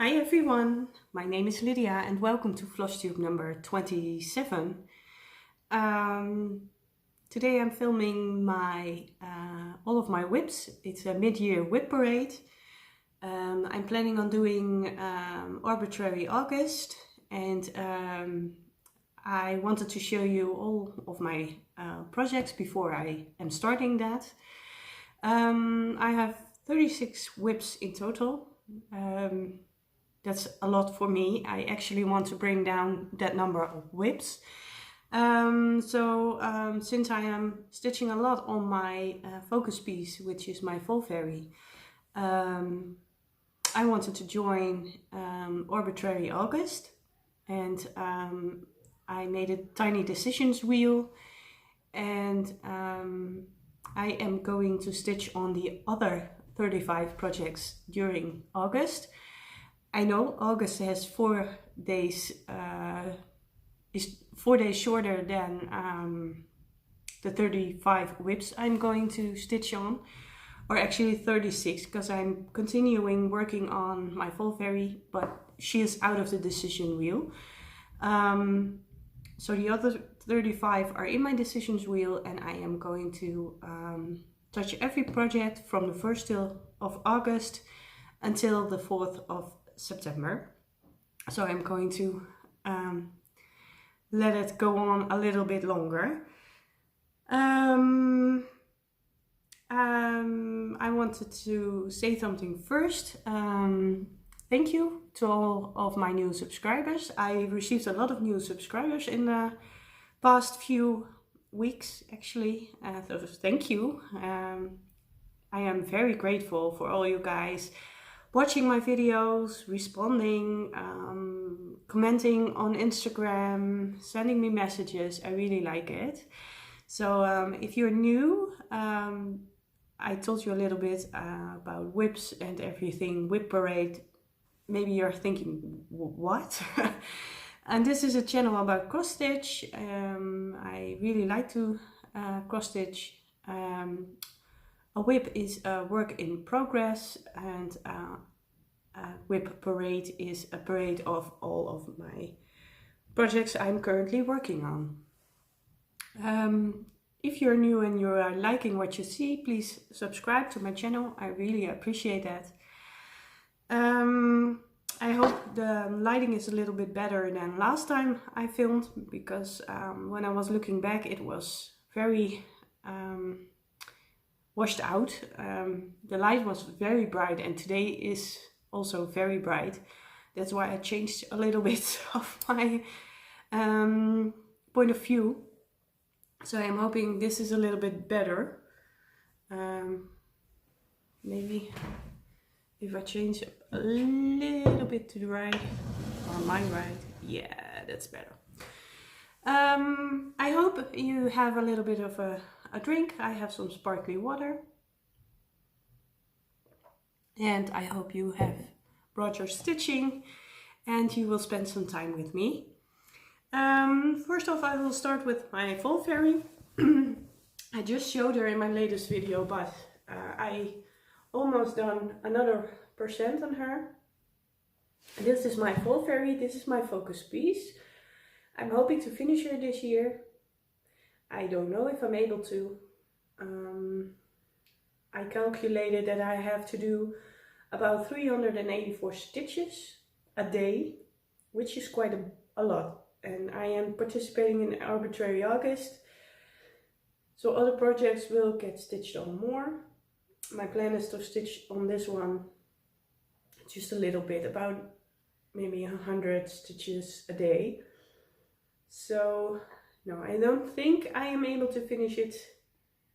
Hi everyone, my name is Lydia and welcome to Flosstube number 27. Today I'm filming all of my whips. It's a mid-year whip parade. I'm planning on doing arbitrary August, and I wanted to show you all of my projects before I am starting that. I have 36 whips in total. That's a lot for me. I actually want to bring down that number of whips. Since I am stitching a lot on my focus piece, which is my Fall Fairy, I wanted to join Arbitrary August, and I made a tiny decisions wheel, and I am going to stitch on the other 35 projects during August. I know August has 4 days, is 4 days shorter than the 35 whips I'm going to stitch on, or actually 36, because I'm continuing working on my Fall Fairy, but she is out of the decision wheel. So the other 35 are in my decisions wheel, and I am going to touch every project from the 1st of August until the 4th of September. So I'm going to let it go on a little bit longer. I wanted to say something first. Thank you to all of my new subscribers. I received a lot of new subscribers in the past few weeks, actually. So thank you. I am very grateful for all you guys watching my videos, responding, commenting on Instagram, sending me messages. I really like it. So if you're new, I told you a little bit about whips and everything, whip parade. Maybe you're thinking, what? And this is a channel about cross stitch. I really like to cross stitch. A whip is a work in progress, and a whip parade is a parade of all of my projects I'm currently working on. If you're new and you're liking what you see, please subscribe to my channel. I really appreciate that. I hope the lighting is a little bit better than last time I filmed, because when I was looking back, it was very washed out. The light was very bright, and today is also very bright. That's why I changed a little bit of my point of view. So I'm hoping this is a little bit better. Maybe if I change a little bit to the right, or my right, yeah, that's better. I hope you have a little bit of a drink. I have some sparkly water, and I hope you have brought your stitching and you will spend some time with me. First off, I will start with my Fall Fairy. I just showed her in my latest video, but I almost done another % on her. This is my Fall Fairy, this is my focus piece. I'm hoping to finish her this year. I don't know if I'm able to. I calculated that I have to do about 384 stitches a day, which is quite a lot. And I am participating in Arbitrary August, so other projects will get stitched on more. My plan is to stitch on this one just a little bit, about maybe 100 stitches a day. So no, I don't think I am able to finish it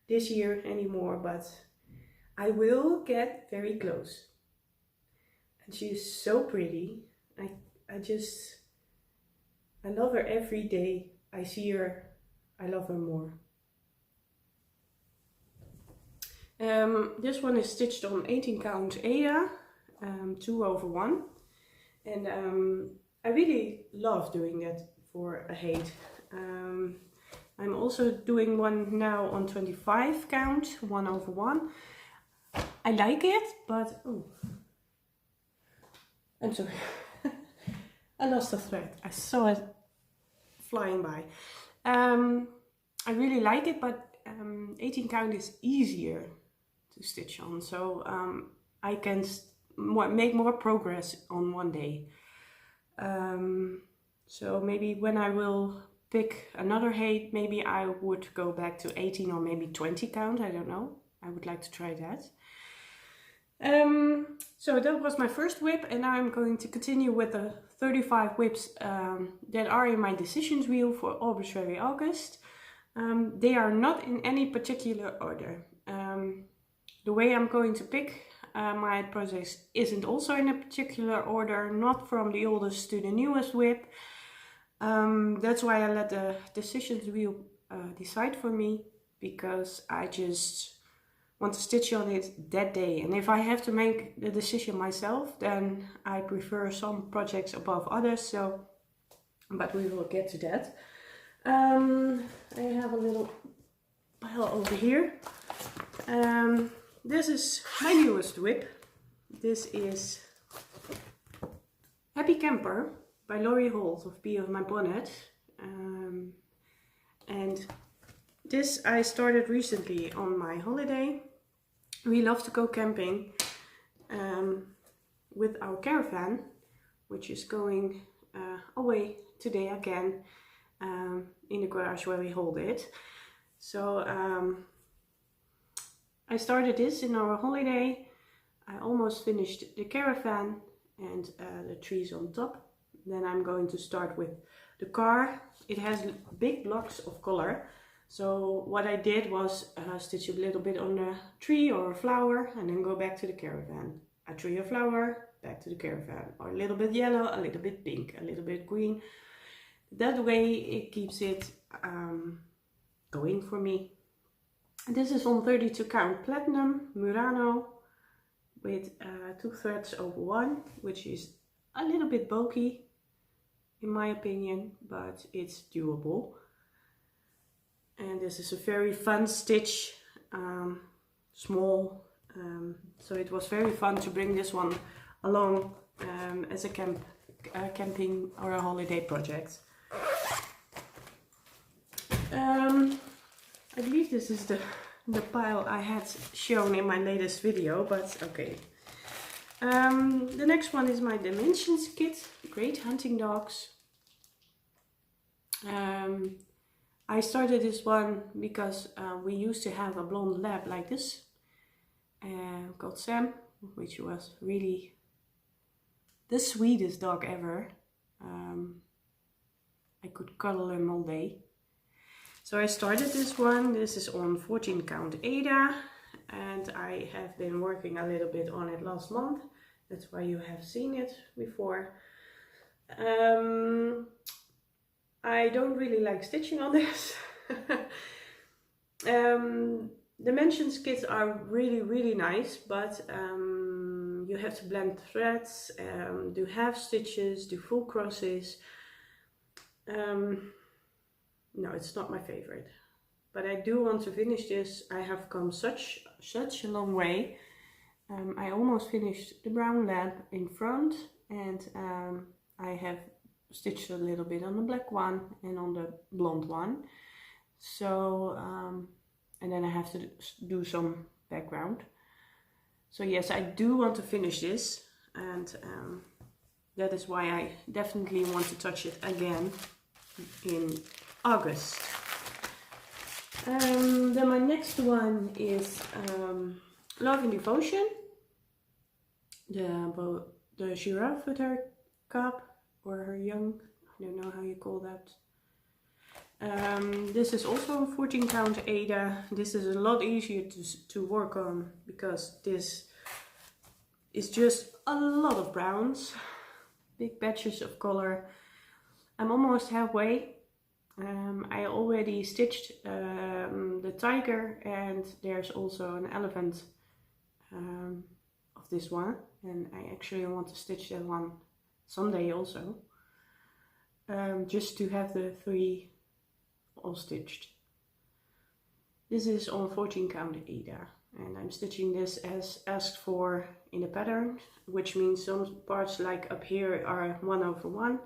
this year anymore, but I will get very close. And she is so pretty. I love her every day I see her. I love her more. This one is stitched on 18 count Ada, 2/1, and I really love doing that for a height. I'm also doing one now on 25 count, 1/1. I like it, but I'm sorry. I lost the thread. I saw it flying by. I really like it, but 18 count is easier to stitch on, so I can make more progress on one day. So maybe when I will pick another height, maybe I would go back to 18 or maybe 20 count, I don't know. I would like to try that. So that was my first whip, and now I'm going to continue with the 35 whips that are in my decisions wheel for Arbitrary August. They are not in any particular order. The way I'm going to pick my projects isn't also in a particular order, not from the oldest to the newest whip. That's why I let the decisions wheel decide for me, because I just want to stitch on it that day. And if I have to make the decision myself, then I prefer some projects above others. So, but we will get to that. I have a little pile over here. This is my newest whip. This is Happy Camper by Laurie Holt of Be of My Bonnet. And this I started recently on my holiday. We love to go camping with our caravan, which is going away today again in the garage where we hold it. So I started this in our holiday. I almost finished the caravan and the trees on top. Then I'm going to start with the car. It has big blocks of color. So what I did was stitch a little bit on a tree or a flower and then go back to the caravan. A tree or flower, back to the caravan. Or a little bit yellow, a little bit pink, a little bit green. That way it keeps it going for me. This is on 32 count platinum Murano with 2 threads over 1, which is a little bit bulky in my opinion, but it's doable. And this is a very fun stitch, small, so it was very fun to bring this one along as a camping or a holiday project. I believe this is the pile I had shown in my latest video, but okay. The next one is my Dimensions kit, Great Hunting Dogs. I started this one because we used to have a blonde lab like this called Sam, which was really the sweetest dog ever. I could cuddle him all day. So I started this one. This is on 14 count Ada, and I have been working a little bit on it last month. That's why you have seen it before. I don't really like stitching on this. Dimensions kits are really nice, but you have to blend threads, do half stitches, do full crosses. No, it's not my favorite, but I do want to finish this. I have come such a long way. I almost finished the brown lab in front, and I have stitched a little bit on the black one and on the blonde one. So and then I have to do some background. So yes, I do want to finish this, and that is why I definitely want to touch it again in August. Then my next one is Love and Devotion, the giraffe with her cub or her young, I don't know how you call that. This is also a 14 count Ada. This is a lot easier to work on because this is just a lot of browns, big patches of color. I'm almost halfway. I already stitched the tiger, and there's also an elephant of this one, and I actually want to stitch that one someday also, just to have the 3 all stitched. This is on 14 count Ada, and I'm stitching this as asked for in the pattern, which means some parts like up here are 1/1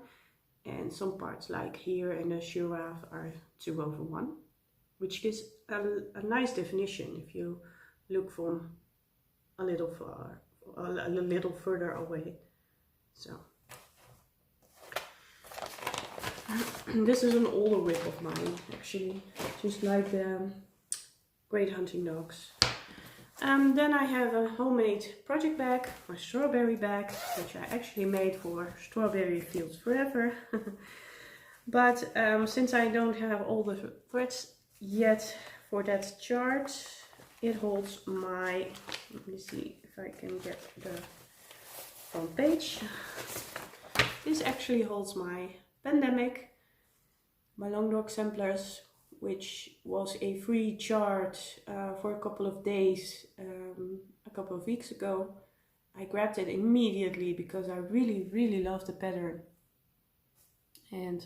and some parts like here in the giraffe are 2/1, which gives a nice definition if you look from a little further away. So this is an older whip of mine, actually, just like the Great Hunting Dogs. Then I have a homemade project bag, my strawberry bag, which I actually made for Strawberry Fields Forever. But since I don't have all the threads yet for that chart, it holds my, let me see if I can get the front page. This actually holds my pandemic, my long dog samplers, which was a free chart for a couple of days a couple of weeks ago. I grabbed it immediately because I really love the pattern, and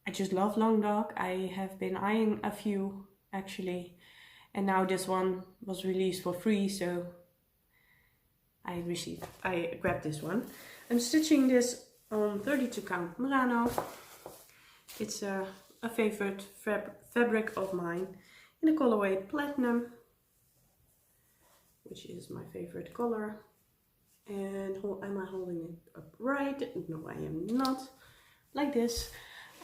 I just love long dog. I have been eyeing a few actually, and now this one was released for free, so I grabbed this one. I'm stitching this on 32 count Merano. It's a favorite fabric of mine in the colorway Platinum, which is my favorite color. And am I holding it upright? No, I am not. Like this.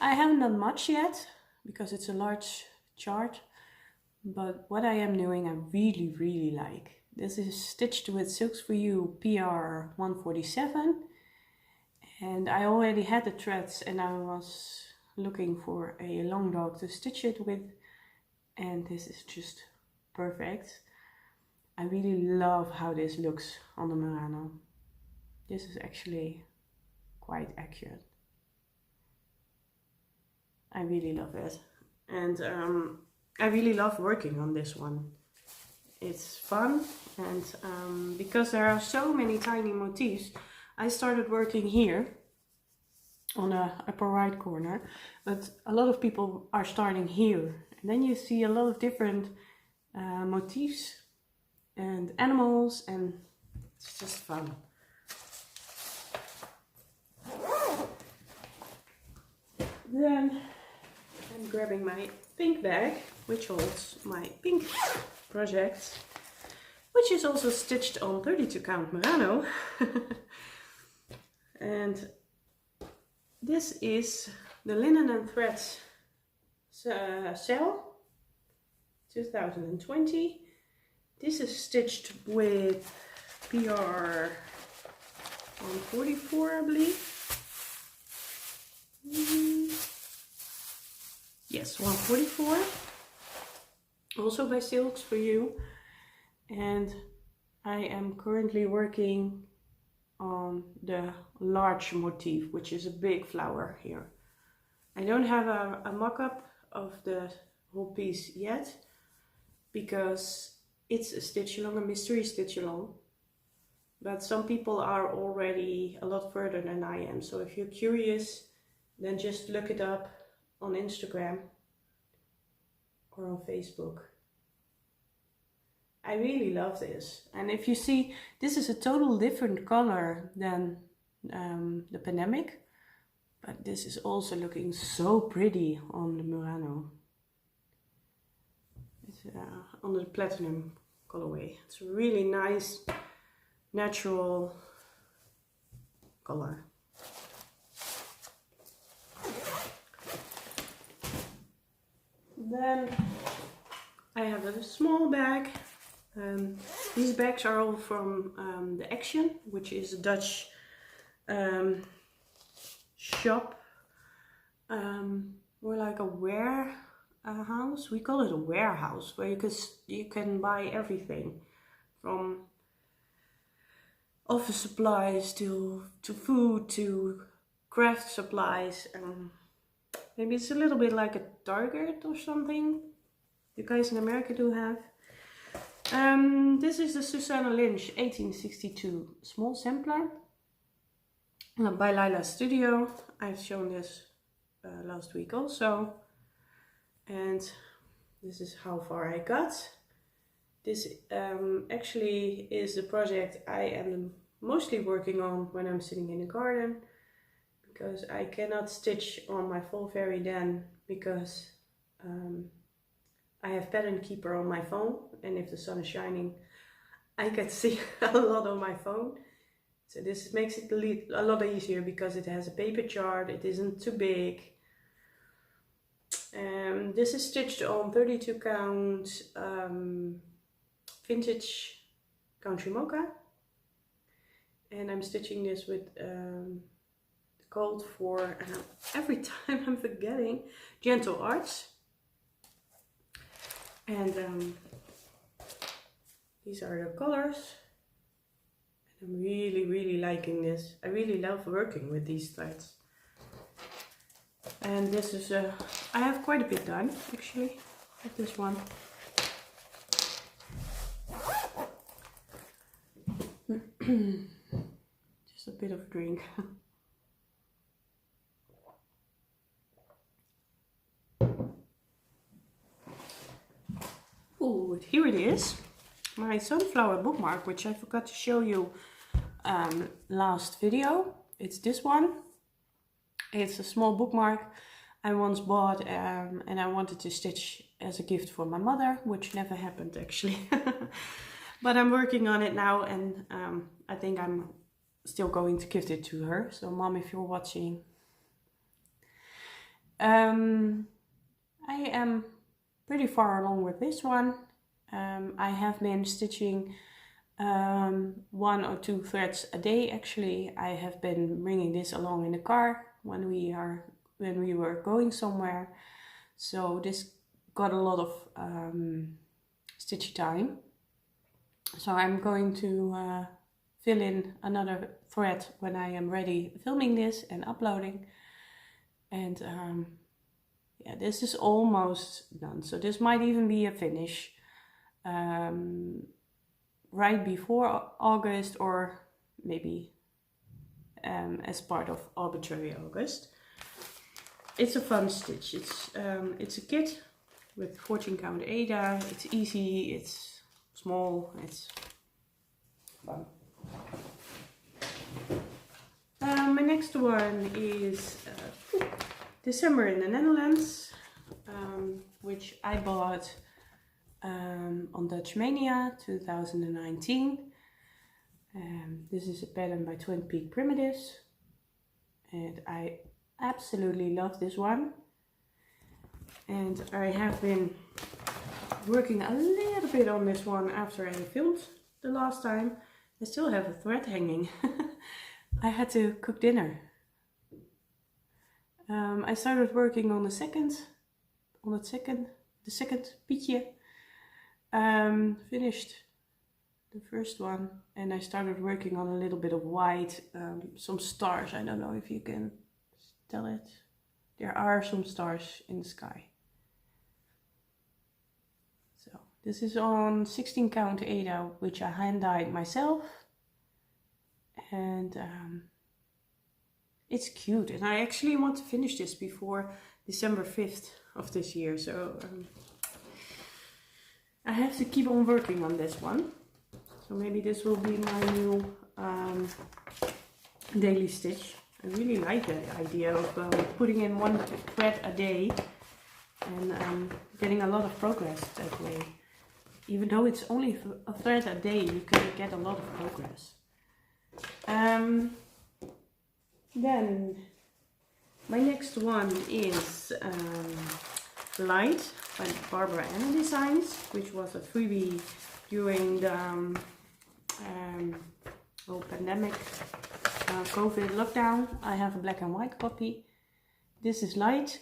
I haven't done much yet because it's a large chart, but what I am doing I really like. This is stitched with Silks for You PR 147, and I already had the threads and I was looking for a long dog to stitch it with, and this is just perfect. I really love how this looks on the Merano. This is actually quite accurate. I really love it, and I really love working on this one. It's fun, and because there are so many tiny motifs, I started working here on the upper right corner, but a lot of people are starting here, and then you see a lot of different motifs and animals, and it's just fun. Then I'm grabbing my pink bag, which holds my pink project, which is also stitched on 32 count Merano. And this is the Linen and Threads Cell 2020. This is stitched with PR 144, I believe. Yes, 144. Also by Silks for You. And I am currently working on the large motif, which is a big flower here. I don't have a mock-up of the whole piece yet because it's a stitch along, a mystery stitch along. But some people are already a lot further than I am, so if you're curious, then just look it up on Instagram or on Facebook. I really love this, and if you see, this is a total different color than the Pandemic, but this is also looking so pretty on the Merano. It's on the Platinum colorway. It's a really nice natural color. Then I have a small bag. These bags are all from the Action, which is a Dutch shop, more like a warehouse. We call it a warehouse, where you can buy everything from office supplies to food to craft supplies. Maybe it's a little bit like a Target or something you guys in America do have. This is the Susanna Lynch 1862 small sampler by Lila Studio. I've shown this last week also, and this is how far I got. This actually is the project I am mostly working on when I'm sitting in the garden, because I cannot stitch on my full fairy then, because I have Pattern Keeper on my phone, and if the sun is shining I can see a lot on my phone. So this makes it a lot easier because it has a paper chart, it isn't too big. This is stitched on 32 count vintage country mocha, and I'm stitching this with called for, every time I'm forgetting, Gentle Arts. And these are the colors. And I'm really liking this. I really love working with these threads. And this is I have quite a bit done actually with this one. Just a bit of a drink. Oh, here it is. My sunflower bookmark, which I forgot to show you last video. It's this one. It's a small bookmark I once bought, and I wanted to stitch as a gift for my mother, which never happened actually. But I'm working on it now, and I think I'm still going to gift it to her. So Mom, if you're watching. I am pretty far along with this one. I have been stitching 1 or 2 threads a day actually. I have been bringing this along in the car when we were going somewhere. So this got a lot of stitch time. So I'm going to fill in another thread when I am ready filming this and uploading. And yeah, this is almost done. So this might even be a finish right before August, or maybe as part of arbitrary August. It's a fun stitch. It's a kit with 14 count Ada. It's easy, it's small, it's fun. My next one is December in the Netherlands, which I bought on Dutch Mania 2019. This is a pattern by Twin Peak Primitives, and I absolutely love this one. And I have been working a little bit on this one after I filmed the last time. I still have a thread hanging. I had to cook dinner. I started working on the second pietje. Finished the first one, and I started working on a little bit of white, some stars. I don't know if you can tell it. There are some stars in the sky. So this is on 16 count Ada, which I hand dyed myself, and it's cute, and I actually want to finish this before December 5th of this year, so I have to keep on working on this one. So maybe this will be my new daily stitch. I really like the idea of putting in 1 thread a day and getting a lot of progress that way. Even though it's only a thread a day, you can get a lot of progress. Then my next one is Light by Barbara Ann Designs, which was a freebie during the pandemic COVID lockdown. I have a black and white copy. This is Light,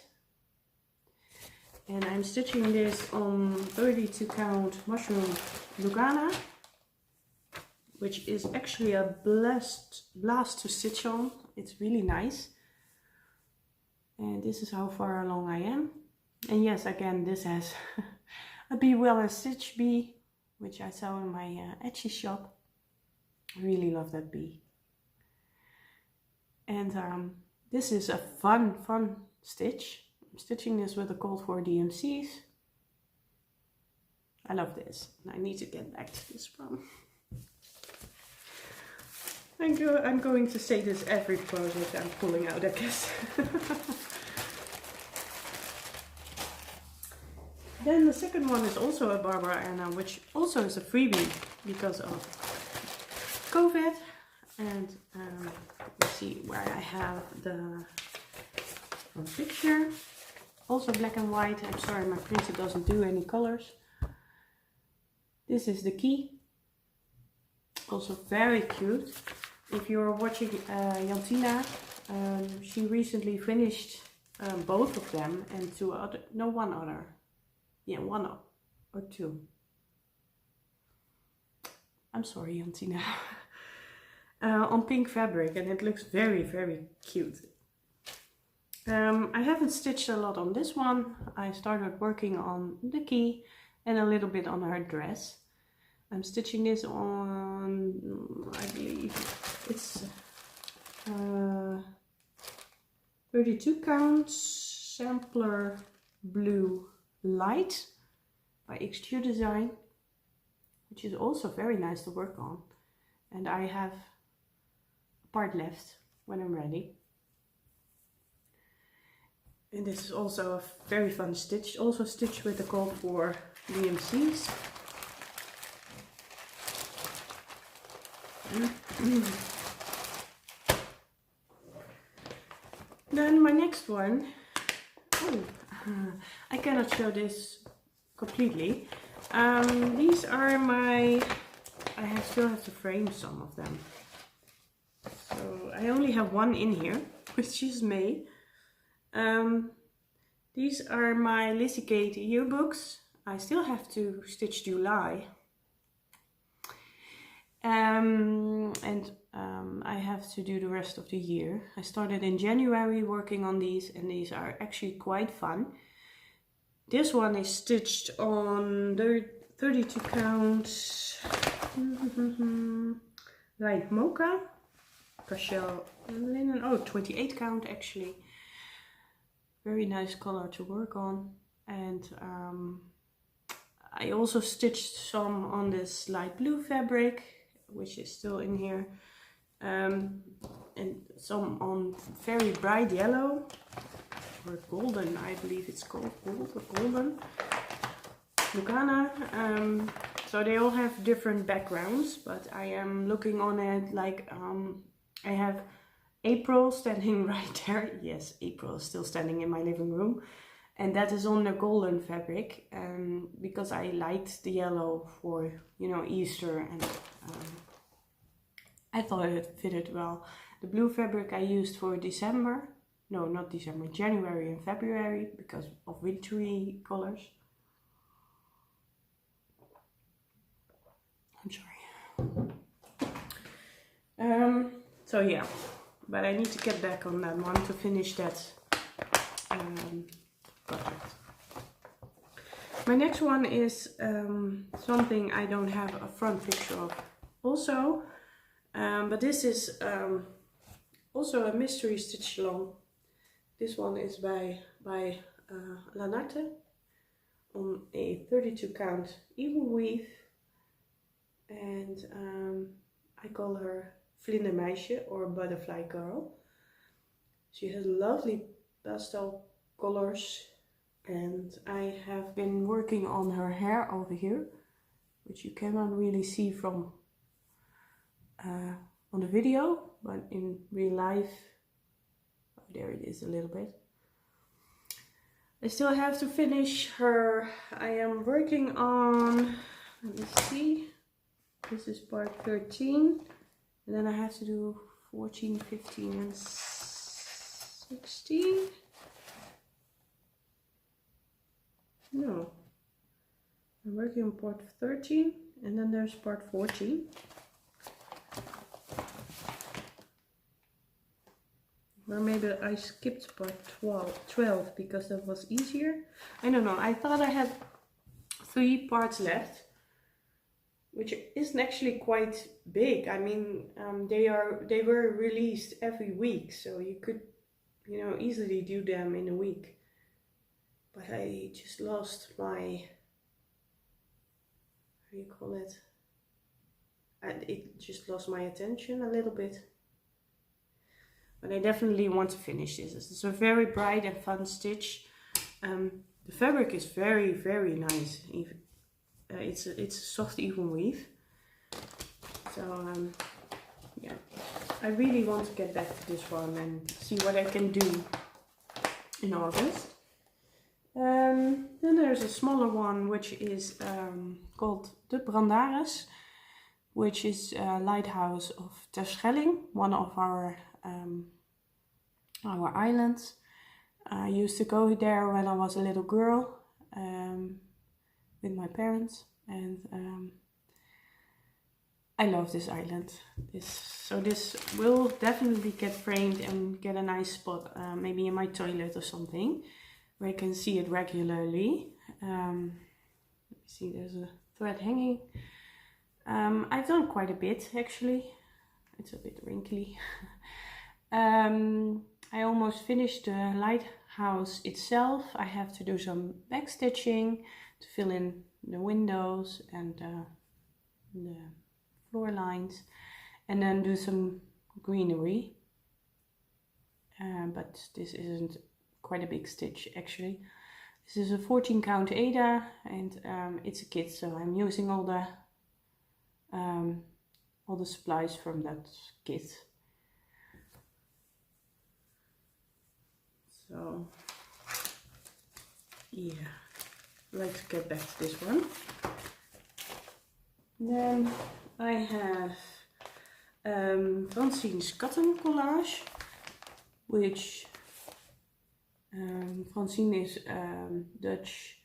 and I'm stitching this on 32 count mushroom Lugana, which is actually a blast to stitch on. It's really nice. And this is how far along I am. And yes, again, this has a Be Well and Stitch bee, which I sell in my Etsy shop. I really love that bee. And this is a fun stitch. I'm stitching this with a Cold for DMCs. I love this. I need to get back to this one. I'm going to say this every project I'm pulling out, I guess. Then the second one is also a Barbara Anna, which also is a freebie because of COVID. And let's see where I have the picture. Also black and white. I'm sorry, my printer doesn't do any colors. This is the key. Also very cute. If you're watching Jantina, she recently finished both of them and one other. Yeah, one or two. I'm sorry, Jantina. On pink fabric, and it looks very, very cute. I haven't stitched a lot on this one. I started working on the key and a little bit on her dress. I'm stitching this on, I believe it's 32 count sampler blue light by XQ Design, which is also very nice to work on. And I have a part left when I'm ready. And this is also a very fun stitch, also stitched with the call for DMCs. Then my next one, I cannot show this completely. These are my, still have to frame some of them. So I only have one in here, which is May. These are my Lizzie Kate yearbooks. I still have to stitch July. I have to do the rest of the year. I started in January working on these, and these are actually quite fun. This one is stitched on the 32 count light mocha, Cashel linen, 28 count actually. Very nice color to work on. And I also stitched some on this light blue fabric, which is still in here, and some on very bright yellow, or golden, I believe it's called, golden Lucana. So they all have different backgrounds, but I am looking on it like I have April standing right there. Yes, April is still standing in my living room. And that is on the golden fabric, because I liked the yellow for, you know, Easter, and I thought it fitted well. The blue fabric I used for December, no, not December, January and February, because of wintry colors. I'm sorry. So yeah, but I need to get back on that one to finish that project. My next one is something I don't have a front picture of also, but this is also a mystery stitch along. This one is by Lanarte on a 32 count even weave, and I call her Vlindermeisje or Butterfly Girl. She has lovely pastel colors, and I have been working on her hair over here, which you cannot really see from on the video, but in real life, oh, there it is a little bit. I still have to finish her. I am working on, let me see, this is part 13, and then I have to do 14, 15 and 16. No, I'm working on part 13, and then there's part 14. Or maybe I skipped part 12 because that was easier. I don't know, I thought I had 3 parts left, which isn't actually quite big. I mean, they were released every week, so you could, you know, easily do them in a week. But I just lost my how do you call it? And it just lost my attention a little bit. But I definitely want to finish this. It's a very bright and fun stitch. The fabric is very, very nice. It's a soft even weave. So yeah, I really want to get back to this one and see what I can do in August. Then there's a smaller one which is called the Brandaris, which is a lighthouse of Terschelling, one of our islands. I used to go there when I was a little girl with my parents, and I love this island. So this will definitely get framed and get a nice spot, maybe in my toilet or something, where I can see it regularly. Let me see, there's a thread hanging. I've done quite a bit actually. It's a bit wrinkly. I almost finished the lighthouse itself. I have to do some back stitching to fill in the windows and the floor lines, and then do some greenery. But this isn't quite a big stitch actually. This is a 14 count Ada, and it's a kit, so I'm using all the supplies from that kit. So yeah, I'd like to get back to this one. Then I have Francine's cotton collage, which Francine is Dutch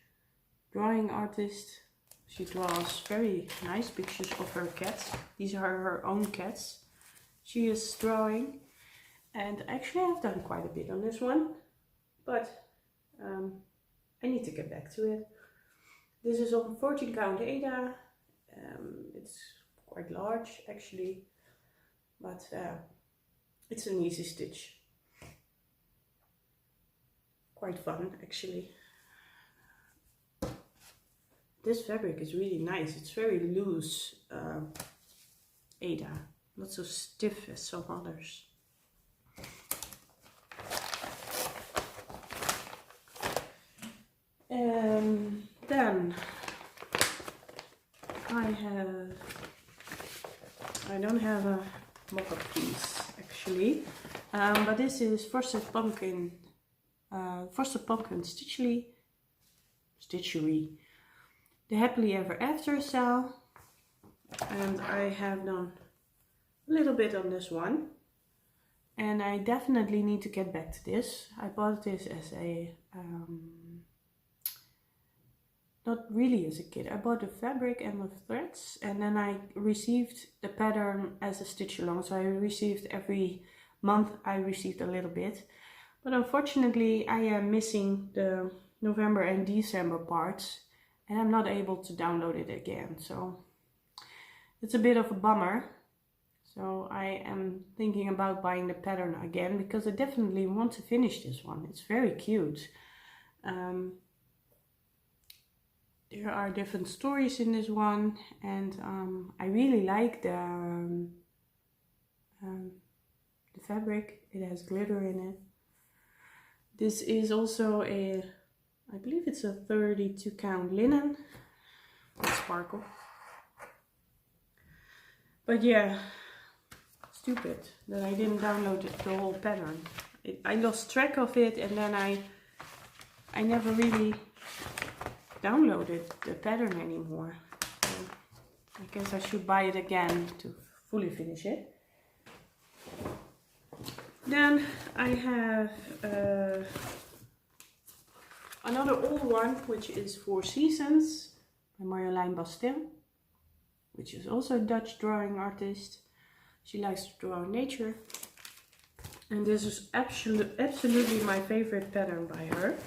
drawing artist. She draws very nice pictures of her cats. These are her own cats she is drawing, and actually I've done quite a bit on this one, but I need to get back to it. This is on 14 count Ada. It's quite large actually, but it's an easy stitch. Quite fun actually. This fabric is really nice. It's very loose Ada, not so stiff as some others. Then I don't have a mock-up piece actually, but this is Frosted Pumpkin Stitchery, the Happily Ever After cell, and I have done a little bit on this one, and I definitely need to get back to this. I bought this as a not really as a kit. I bought the fabric and the threads, and then I received the pattern as a stitch along. So I received every month, I received a little bit. But unfortunately, I am missing the November and December parts, and I'm not able to download it again. So it's a bit of a bummer. So I am thinking about buying the pattern again, because I definitely want to finish this one. It's very cute. There are different stories in this one, and I really like the fabric. It has glitter in it. This is also I believe it's a 32 count linen with sparkle. But yeah, stupid that I didn't download the whole pattern. I lost track of it, and then I never really downloaded the pattern anymore. So I guess I should buy it again to fully finish it. Then I have another old one, which is Four Seasons by Marjolein Bastil, which is also a Dutch drawing artist. She likes to draw nature, and this is absolutely my favorite pattern by her.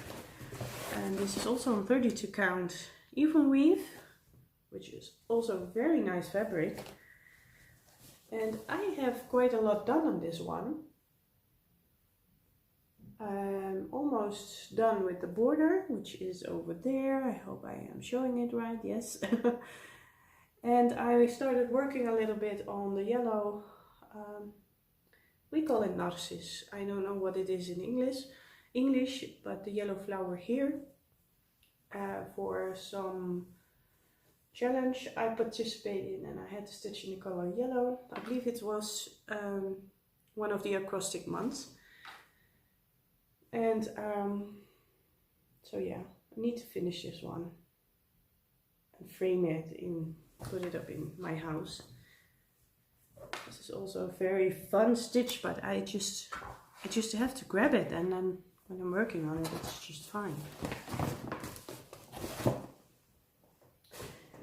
And this is also on 32 count even weave, which is also very nice fabric. And I have quite a lot done on this one. I'm almost done with the border, which is over there. I hope I am showing it right, yes. And I started working a little bit on the yellow, we call it narcissus. I don't know what it is in English, but the yellow flower here, for some challenge I participated in, and I had to stitch in the color yellow. I believe it was one of the acrostic months. And so yeah, I need to finish this one and frame it in, put it up in my house. This is also a very fun stitch, but I just have to grab it, and then when I'm working on it, it's just fine.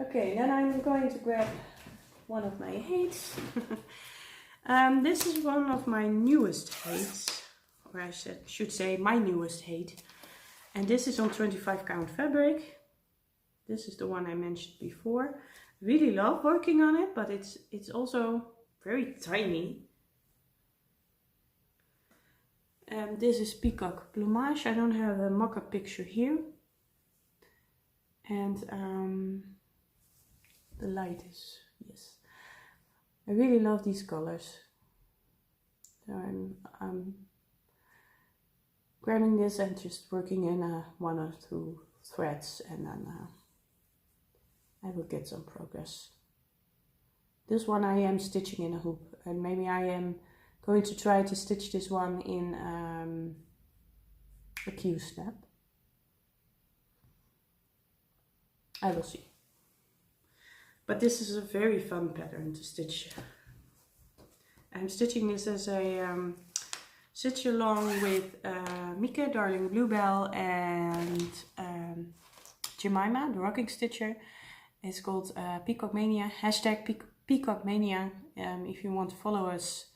Okay, then I'm going to grab one of my hates. This is one of my newest hates, or I should say my newest hate. And this is on 25 count fabric. This is the one I mentioned before. Really love working on it, but it's also very tiny. This is Peacock Plumage. I don't have a mock-up picture here. And the light is, yes. I really love these colors. So I'm grabbing this and just working in one or two threads, and then I will get some progress. This one I am stitching in a hoop, and maybe I am going to try to stitch this one in a Q-snap. I will see. But this is a very fun pattern to stitch. I'm stitching this as a stitch along with Mika, Darling Bluebell, and Jemima, the rocking stitcher. It's called Peacock Mania, hashtag Peacock Mania. If you want to follow us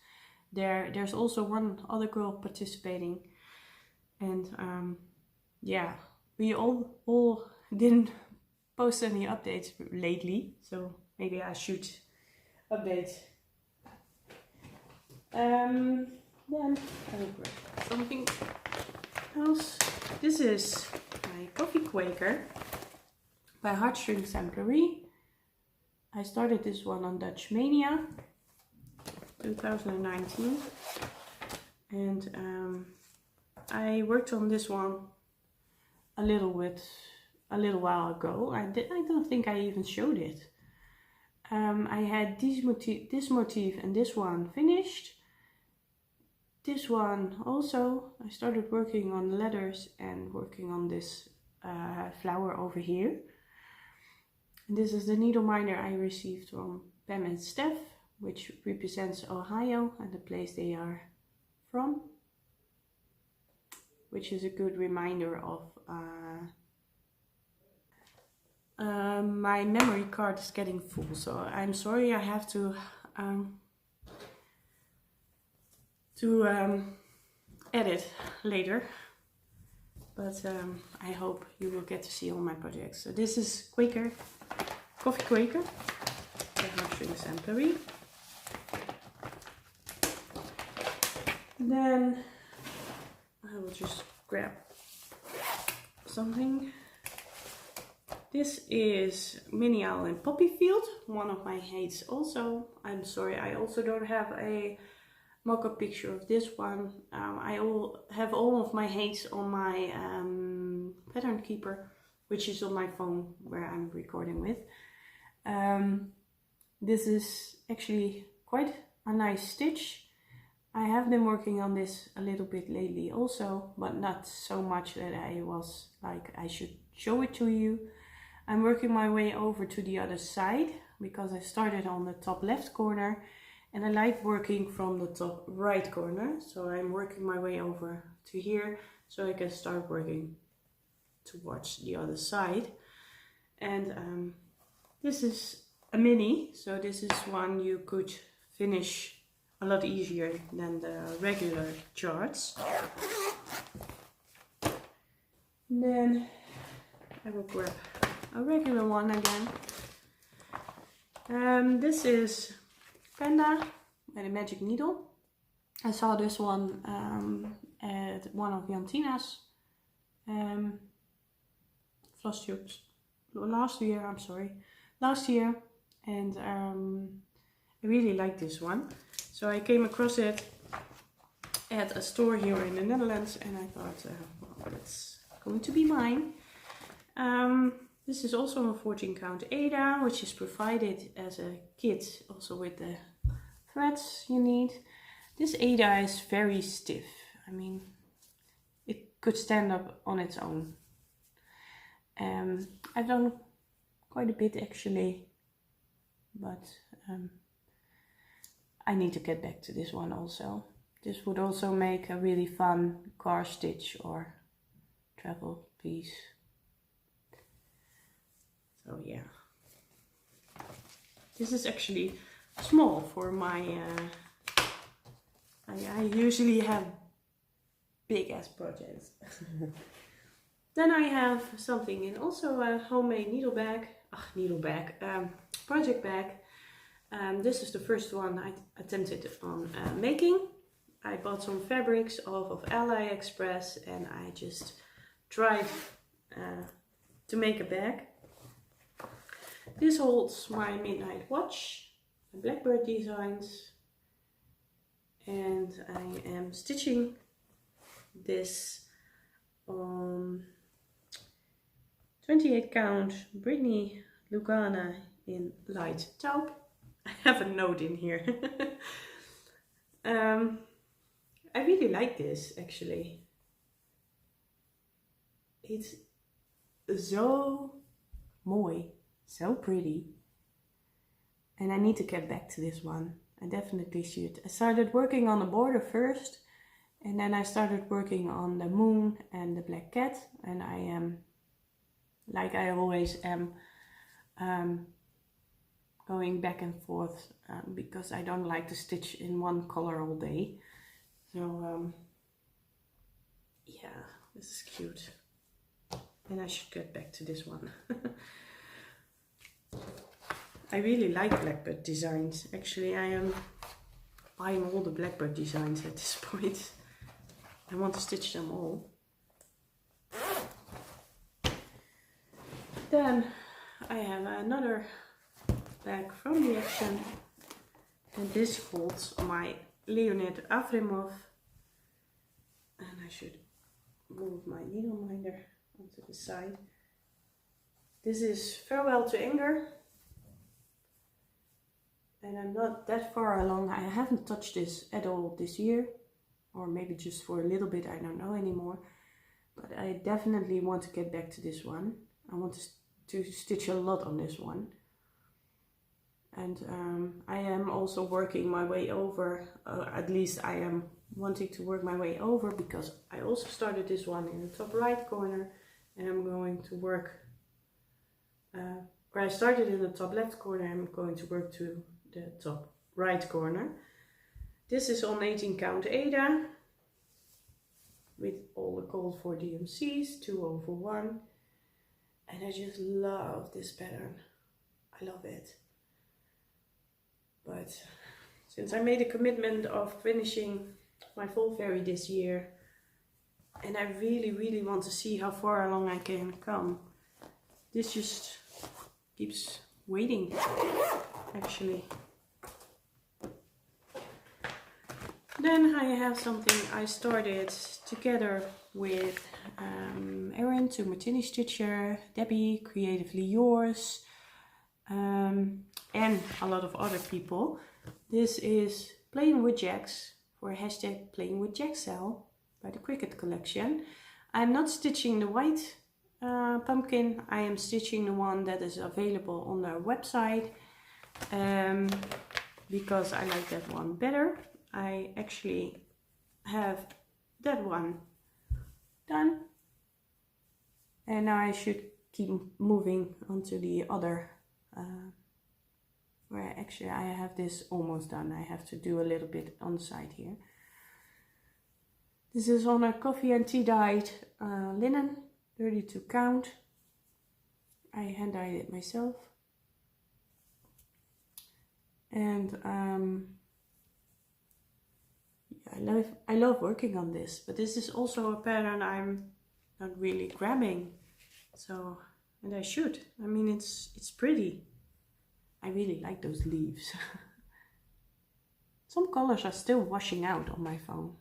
there. There's also one other girl participating, and yeah, we all didn't post any updates lately, so maybe I should update. Then I will grab something else. This is my Coffee Quaker by Heartstrings Exemplary. I started this one on Dutch Mania 2019, and I worked on this one a little while ago. I don't think I even showed it. I had this motif and this one finished. This one also, I started working on the letters and working on this flower over here. And this is the needle minder I received from Pam and Steph, which represents Ohio and the place they are from, which is a good reminder of my memory card is getting full, so I'm sorry I have to edit later, but I hope you will get to see all my projects. So this is Coffee Quaker by Heartstrings Exemplary. Then I will just grab something. This is Minnie Owl in Poppy Field, one of my hates also. I'm sorry, I also don't have a mock-up picture of this one. I have all of my hates on my pattern keeper, which is on my phone where I'm recording with. This is actually quite a nice stitch. I have been working on this a little bit lately also, but not so much that I was like I should show it to you. I'm working my way over to the other side because I started on the top left corner and I like working from the top right corner. So I'm working my way over to here so I can start working towards the other side. And this is a mini, so this is one you could finish a lot easier than the regular charts. And then I will grab a regular one again. This is Panda by the Magic Needle. I saw this one at one of Jantina's Flosstubes last year, and I really like this one. So I came across it at a store here in the Netherlands, and I thought, well, it's going to be mine. This is also a 14 count Ada, which is provided as a kit, also with the threads you need. This Ada is very stiff. I mean, it could stand up on its own. I've done quite a bit actually, but I need to get back to this one also. This would also make a really fun car stitch or travel piece. So yeah, this is actually small for my, I usually have big ass projects. Then I have something in also a homemade project bag. This is the first one I attempted on making. I bought some fabrics off of AliExpress and I just tried to make a bag. This holds my midnight watch, the blackbird designs, and I am stitching this 28 count Brittany Lugana in light taupe. I have a note in here. I really like this actually. It's so mooi, so pretty. And I need to get back to this one. I definitely should. I started working on the border first, and then I started working on the moon and the black cat, and I am, like I always am, going back and forth because I don't like to stitch in one color all day. So yeah, this is cute. And I should get back to this one. I really like blackbird designs. Actually, I am buying all the blackbird designs at this point. I want to stitch them all. Then I have another bag from the Action, and this holds my Leonid Afremov, and I should move my needle minder onto the side. This is Farewell to Anger, and I'm not that far along. I haven't touched this at all this year, or maybe just for a little bit, I don't know anymore, but I definitely want to get back to this one. I want to stitch a lot on this one. And I am also working my way over, at least I am wanting to work my way over, because I also started this one in the top right corner, and I'm going to work, where I started in the top left corner, I'm going to work to the top right corner. This is on 18 count Ada, with all the called for DMCs, 2/1, and I just love this pattern. I love it. But since I made a commitment of finishing my Full Fairy this year, and I really want to see how far along I can come, this just keeps waiting, actually. Then I have something I started together with Erin, to Martini Stitcher, Debbie, Creatively Yours, and a lot of other people. This is Playing with Jacks for hashtag Playing with Jacksel by the Cricket Collection. I'm not stitching the white pumpkin, I am stitching the one that is available on their website, because I like that one better. I actually have that one done, and now I should keep moving onto the other, where actually I have this almost done. I have to do a little bit on the side here. This is on a coffee and tea dyed linen, 32 count. I hand dyed it myself, and I love working on this, but this is also a pattern I'm not really grabbing. So, and I should. I mean, it's pretty. I really like those leaves. Some colors are still washing out on my phone.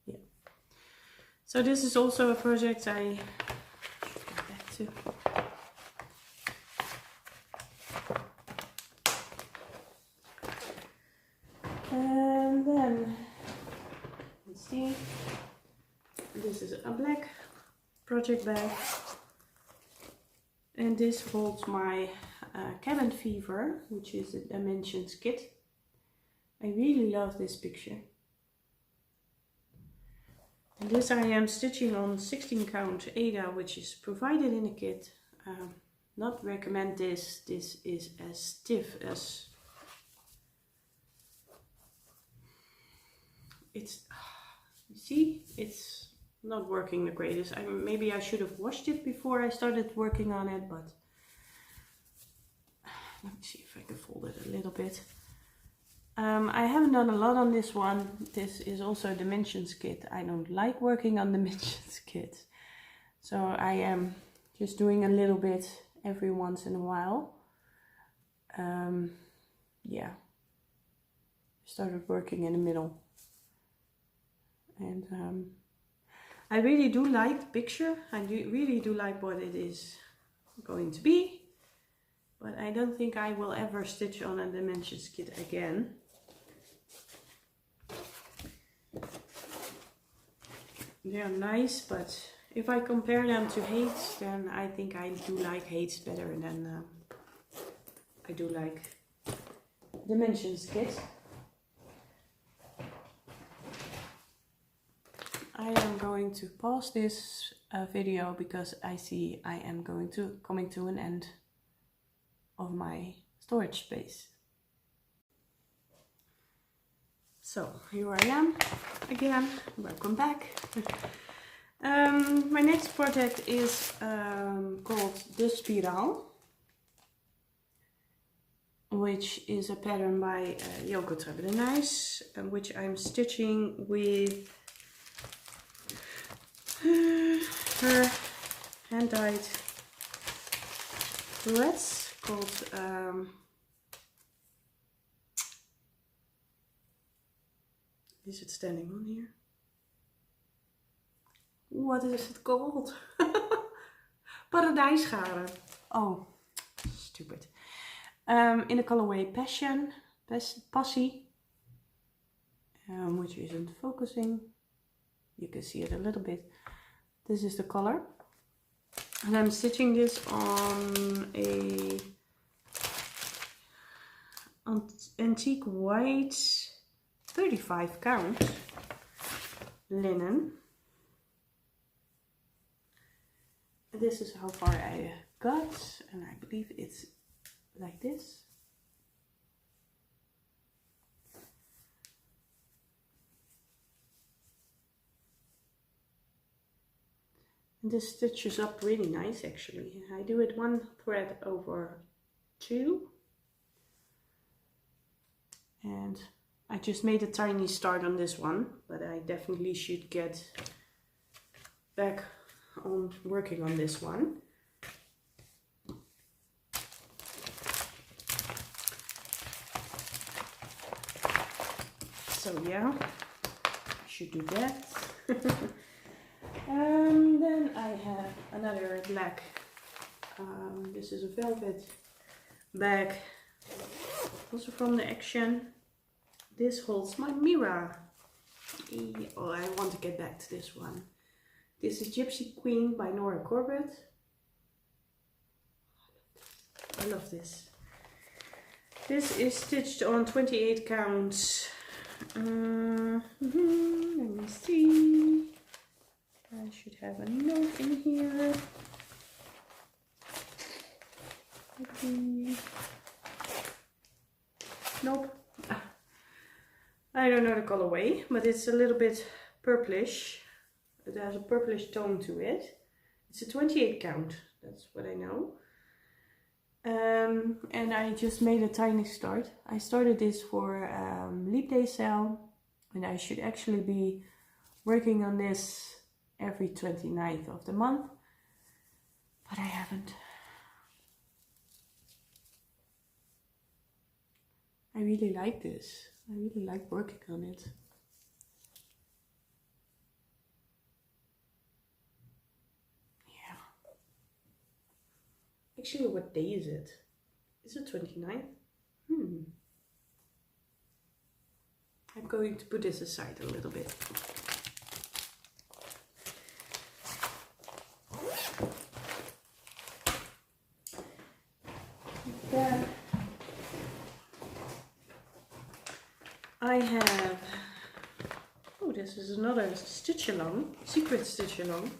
Yeah. So this is also a project I should get back to. And then, let's see. This is a black project bag. And this holds my Cabin Fever, which is a Dimensions kit. I really love this picture. And this I am stitching on 16 count Ada, which is provided in the kit. Not recommend this. This is as stiff as... It's... You see? It's not working the greatest. Maybe I should have washed it before I started working on it, but... Let me see if I can fold it a little bit. I haven't done a lot on this one. This is also a Dimensions kit. I don't like working on Dimensions kits. So I am just doing a little bit every once in a while. Yeah. Started working in the middle. And I really do like the picture. I really do like what it is going to be. But I don't think I will ever stitch on a Dimensions kit again. They are nice, but if I compare them to Hates, then I think I do like Hates better than I do like Dimensions kit. I am going to pause this video because I see I am coming to an end of my storage space. So here I am again. Welcome back. My next project is called The Spiral, which is a pattern by Yoko Trebedenice, which I'm stitching with her hand-dyed threads called is it standing on here? What is it called? Paradijsgaren. Oh, stupid. In the colorway Passion, Passie, which isn't focusing. You can see it a little bit. This is the color. And I'm stitching this on a antique white 35 count linen. This is how far I got, and I believe it's like this. And this stitches up really nice actually. I do it one thread over two. And I just made a tiny start on this one, but I definitely should get back on working on this one. So yeah, I should do that. Then I have another black, this is a velvet bag, also from the Action. This holds my mirror. Oh, I want to get back to this one. This is Gypsy Queen by Nora Corbett. I love this. This is stitched on 28 counts. Let me see. I should have a note in here. Okay. Nope. I don't know the colorway, but it's a little bit purplish. It has a purplish tone to it. It's a 28 count, that's what I know. And I just made a tiny start. I started this for Leap Day sale, and I should actually be working on this every 29th of the month, but I haven't. I really like this. I really like working on it. Yeah. Actually, what day is it? Is it 29th? I'm going to put this aside a little bit. Then I have, oh, this is another stitch along, secret stitch along,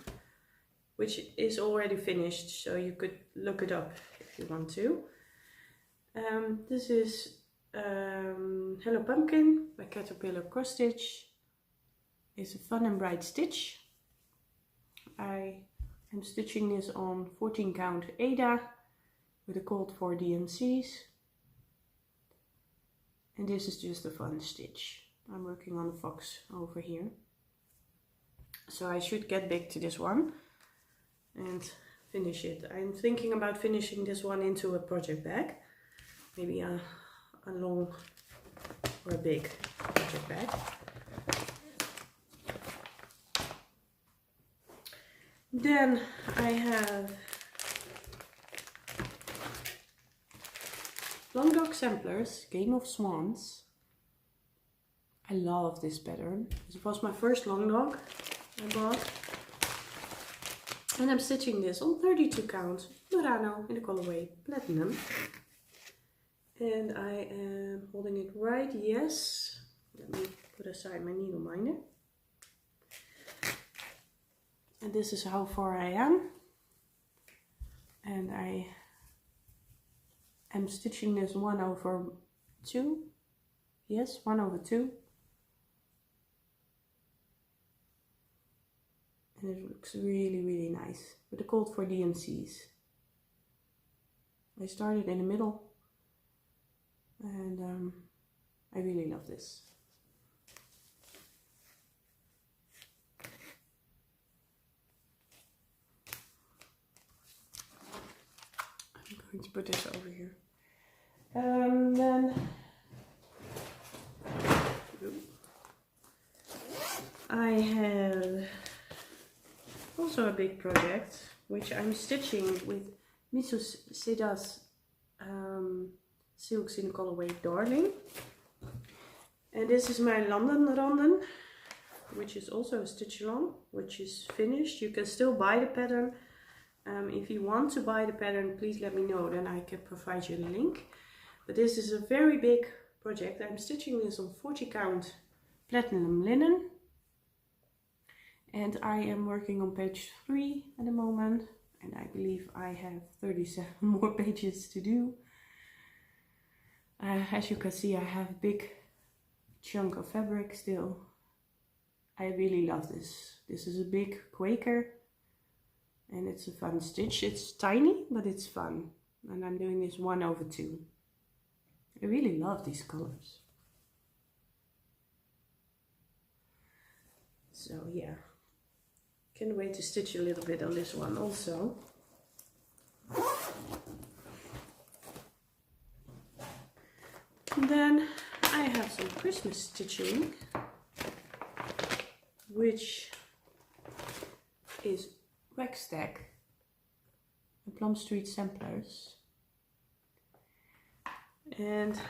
which is already finished, so you could look it up if you want to. This is Hello Pumpkin by Caterpillar Cross Stitch. It's a fun and bright stitch. I am stitching this on 14 count Ada with a code for DMCs. And this is just a fun stitch. I'm working on the fox over here. So I should get back to this one and finish it. I'm thinking about finishing this one into a project bag. Maybe a long or a big project bag. Then I have Long Dog Samplers, Game of Swans. I love this pattern. It was my first long dog I bought. And I'm stitching this on 32 count Murano in the colorway Platinum. And I am holding it right, yes. Let me put aside my needle minder. And this is how far I am. And I am stitching this 1/2. Yes, 1/2. And it looks really, really nice. With the code for DMCs. I started in the middle. And I really love this. I'm going to put this over here. Then I have also a big project, which I'm stitching with Miso Seda's silks in the colorway Darling. And this is my London Randen, which is also a stitch along, which is finished. You can still buy the pattern. If you want to buy the pattern, please let me know, then I can provide you the link. But this is a very big project. I'm stitching this on 40 count Platinum linen. And I am working on page 3 at the moment. And I believe I have 37 more pages to do. As you can see, I have a big chunk of fabric still. I really love this. This is a big Quaker. And it's a fun stitch. It's tiny, but it's fun. And I'm doing this 1/2. I really love these colors. So yeah, can't wait to stitch a little bit on this one also. And then I have some Christmas stitching, which is Wax Stack, the Plum Street Samplers. And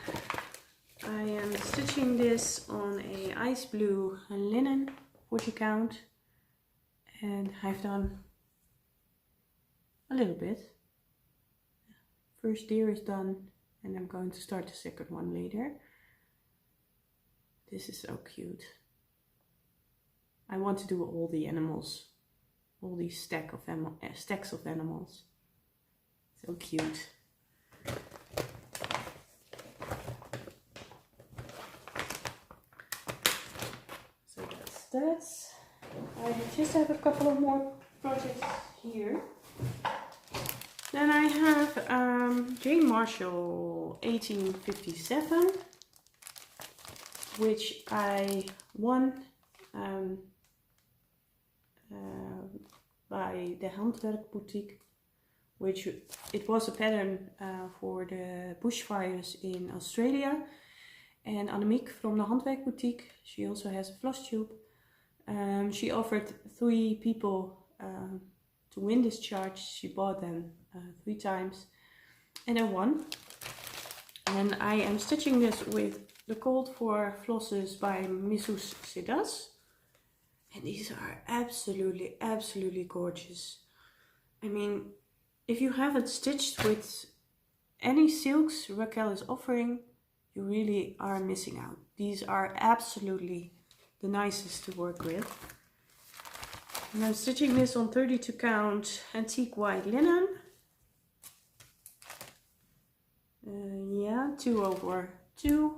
I am stitching this on a ice blue linen 40 count, and I've done a little bit. First deer is done, and I'm going to start the second one later. This is so cute. I want to do all the animals, all these stacks of animals. So cute. So that's that. I just have a couple of more projects here. Then I have Jane Marshall 1857, which I won by the Handwerk Boutique, which it was a pattern for the bushfires in Australia. And Annemiek from the Handwerk Boutique, she also has a Flosstube. She offered 3 people to win this charge. She bought them 3 times and I won. And I am stitching this with the Called For Flosses by Mrs. Sidas. And these are absolutely, absolutely gorgeous. I mean, if you haven't stitched with any silks Raquel is offering, you really are missing out. These are absolutely the nicest to work with. And I'm stitching this on 32 count antique white linen. Yeah, 2/2.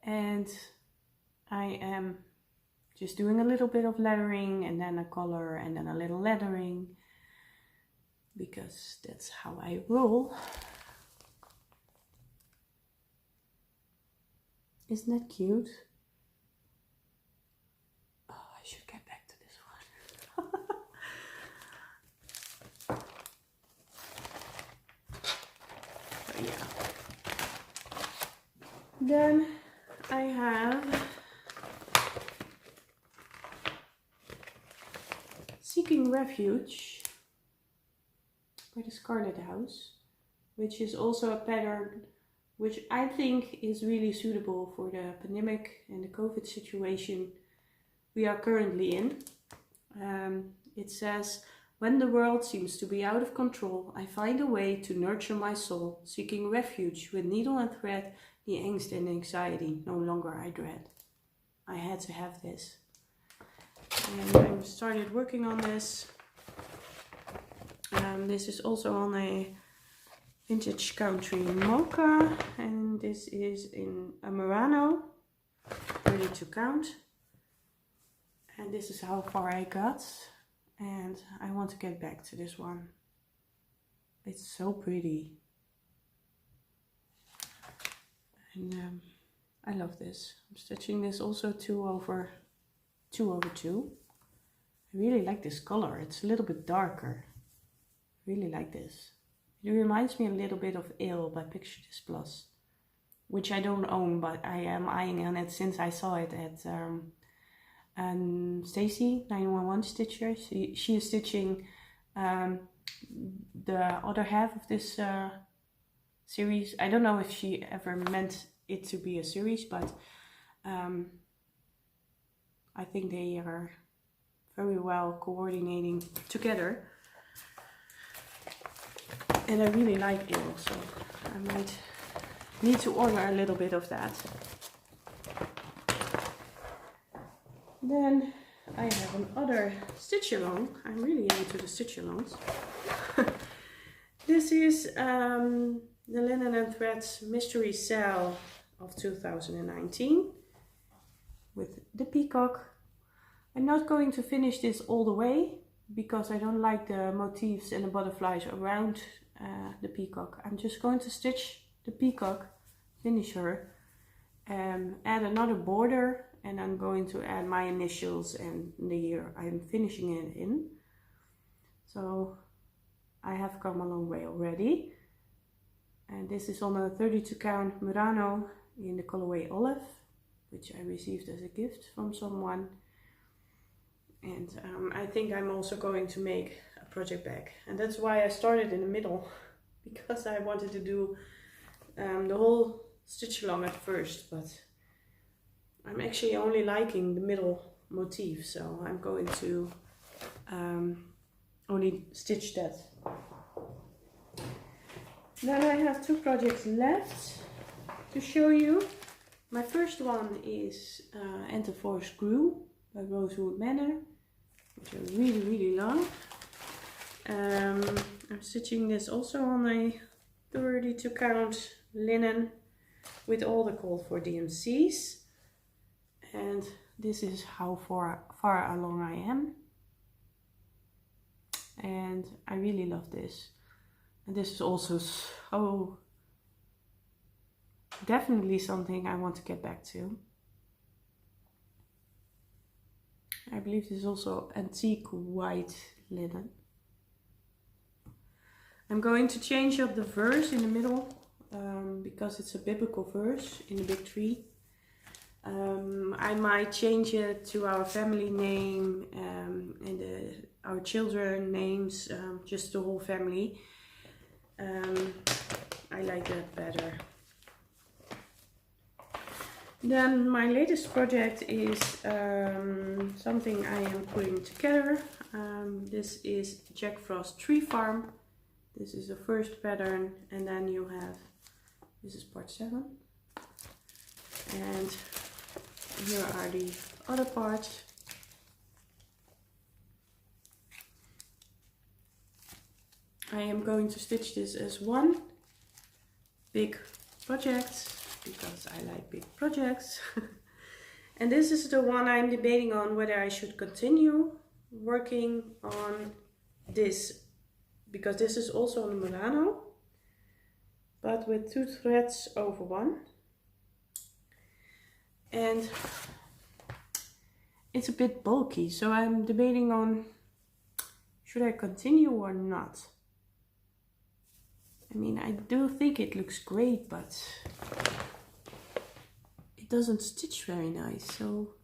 And I am just doing a little bit of lettering and then a color and then a little lettering, because that's how I roll. Isn't that cute? Oh, I should get back to this one. So yeah. Then I have Seeking Refuge by the Scarlet House, which is also a pattern which I think is really suitable for the pandemic and the COVID situation we are currently in. It says, when the world seems to be out of control, I find a way to nurture my soul, seeking refuge with needle and thread, the angst and anxiety no longer I dread. I had to have this. And I started working on this. This is also on a Vintage Country Mocha, and this is in a Murano, 32 count. And this is how far I got, and I want to get back to this one. It's so pretty. And I love this. I'm stitching this also 2/2. I really like this color. It's a little bit darker. I really like this. It reminds me a little bit of Ale by Picture This Plus, which I don't own, but I am eyeing on it since I saw it at Stacy 911 Stitcher. She is stitching the other half of this series. I don't know if she ever meant it to be a series, but I think they are very well coordinating together. And I really like Ale, so I might need to order a little bit of that. Then I have another stitch along. I'm really into the stitch alongs. This is the Linen and Threads Mystery Cell of 2019 with the peacock. I'm not going to finish this all the way because I don't like the motifs and the butterflies around the peacock. I'm just going to stitch the peacock, finish her, add another border, and I'm going to add my initials and the year I'm finishing it in. So I have come a long way already. And this is on a 32 count Murano in the colorway Olive, which I received as a gift from someone. And I think I'm also going to make a project bag. And that's why I started in the middle, because I wanted to do the whole stitch along at first, but I'm actually only liking the middle motif, so I'm going to only stitch that. Then I have 2 projects left to show you. My first one is Enterforce Grew by Rosewood Manor, which I really, really love. I'm stitching this also on a 32 count linen with all the Called For DMCs. And this is how far along I am. And I really love this. And this is also so definitely something I want to get back to. I believe this is also antique white linen. I'm going to change up the verse in the middle because it's a biblical verse in the big tree. I might change it to our family name and our children names, just the whole family. I like that better. Then my latest project is something I am putting together. This is Jack Frost Tree Farm. This is the first pattern, and then you have, this is part 7. And here are the other parts. I am going to stitch this as one big project because I like big projects. And this is the one I'm debating on whether I should continue working on this, because this is also on Murano, but with 2 threads over 1. And it's a bit bulky, so I'm debating on should I continue or not. I mean, I do think it looks great, but it doesn't stitch very nice, so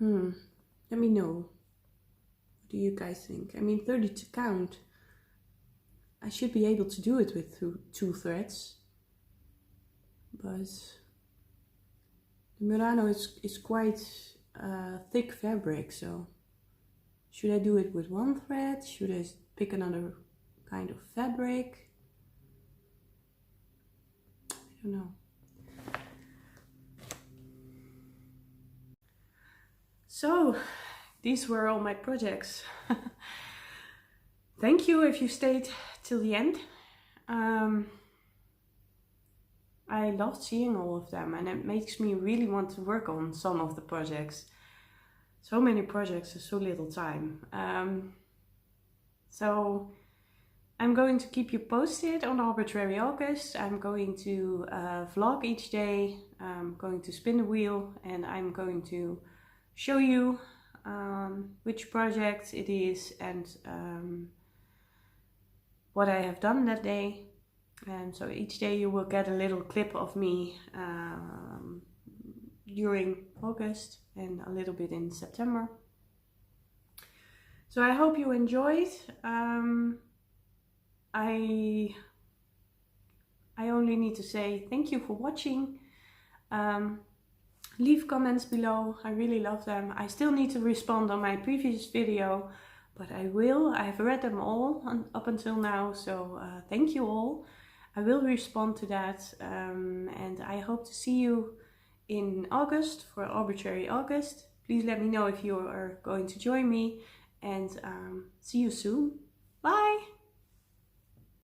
let me know. What do you guys think? I mean, 30 to count. I should be able to do it with 2 threads. But the Murano is quite thick fabric, so should I do it with 1 thread? Should I pick another kind of fabric? I don't know. So these were all my projects. Thank you if you stayed till the end. I loved seeing all of them, and it makes me really want to work on some of the projects. So many projects and so little time. So I'm going to keep you posted on Arbitrary August. I'm going to vlog each day. I'm going to spin the wheel, and I'm going to show you which project it is and what I have done that day. And so each day you will get a little clip of me during August and a little bit in September. So I hope you enjoyed. I only need to say thank you for watching. Leave comments below, I really love them. I still need to respond on my previous video, but I will. I've read them all up until now, so thank you all. I will respond to that, and I hope to see you in August for Arbitrary August. Please let me know if you are going to join me, and see you soon. Bye!